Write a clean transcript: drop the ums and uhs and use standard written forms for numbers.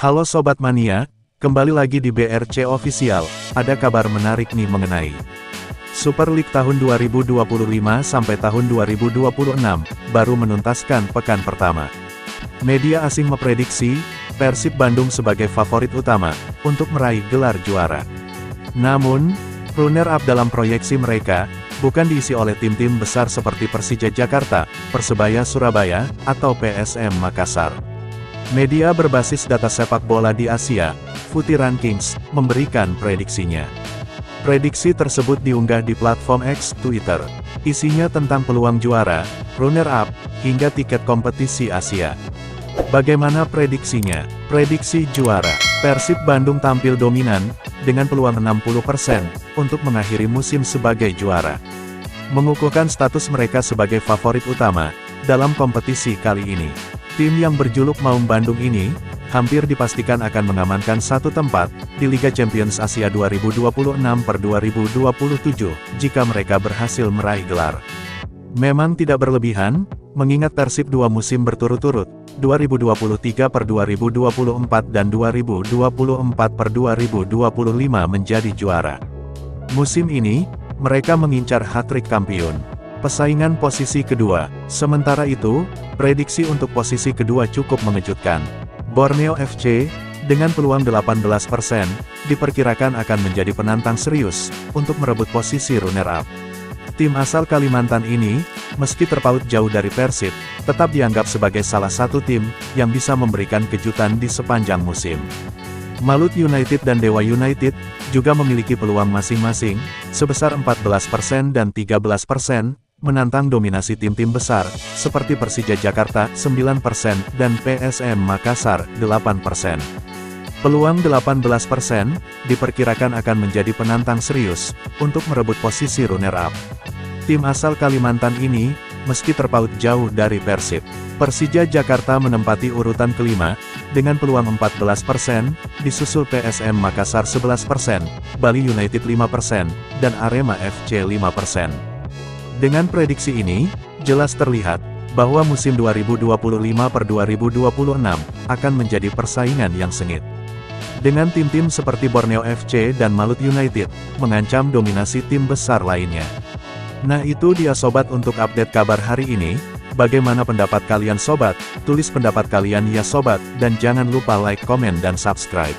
Halo Sobat Mania, kembali lagi di BRC Official. Ada kabar menarik nih mengenai Super League tahun 2025 sampai tahun 2026, baru menuntaskan pekan pertama. Media asing memprediksi, Persib Bandung sebagai favorit utama, untuk meraih gelar juara. Namun, runner-up dalam proyeksi mereka, bukan diisi oleh tim-tim besar seperti Persija Jakarta, Persebaya Surabaya, atau PSM Makassar. Media berbasis data sepak bola di Asia, Footy Rankings, memberikan prediksinya. Prediksi tersebut diunggah di platform X Twitter. Isinya tentang peluang juara, runner-up, hingga tiket kompetisi Asia. Bagaimana prediksinya? Prediksi juara. Persib Bandung tampil dominan, dengan peluang 60%, untuk mengakhiri musim sebagai juara. Mengukuhkan status mereka sebagai favorit utama, dalam kompetisi kali ini. Tim yang berjuluk Maung Bandung ini, hampir dipastikan akan mengamankan satu tempat, di Liga Champions Asia 2026/2027, jika mereka berhasil meraih gelar. Memang tidak berlebihan, mengingat Persib dua musim berturut-turut, 2023/2024 dan 2024/2025 menjadi juara. Musim ini, mereka mengincar hat-trick kampiun. Pesaingan posisi kedua. Sementara itu, prediksi untuk posisi kedua cukup mengejutkan. Borneo FC, dengan peluang 18%, diperkirakan akan menjadi penantang serius, untuk merebut posisi runner-up. Tim asal Kalimantan ini, meski terpaut jauh dari Persib, tetap dianggap sebagai salah satu tim, yang bisa memberikan kejutan di sepanjang musim. Malut United dan Dewa United, juga memiliki peluang masing-masing, sebesar 14% dan 13%, menantang dominasi tim-tim besar, seperti Persija Jakarta 9% dan PSM Makassar 8%. Peluang 18%, diperkirakan akan menjadi penantang serius, untuk merebut posisi runner-up. Tim asal Kalimantan ini, meski terpaut jauh dari Persib, Persija Jakarta menempati urutan kelima, dengan peluang 14%, disusul PSM Makassar 11%, Bali United 5%, dan Arema FC 5%. Dengan prediksi ini, jelas terlihat, bahwa musim 2025/2026, akan menjadi persaingan yang sengit. Dengan tim-tim seperti Borneo FC dan Malut United, mengancam dominasi tim besar lainnya. Nah itu dia sobat untuk update kabar hari ini. Bagaimana pendapat kalian sobat? Tulis pendapat kalian ya sobat, dan jangan lupa like, komen dan subscribe.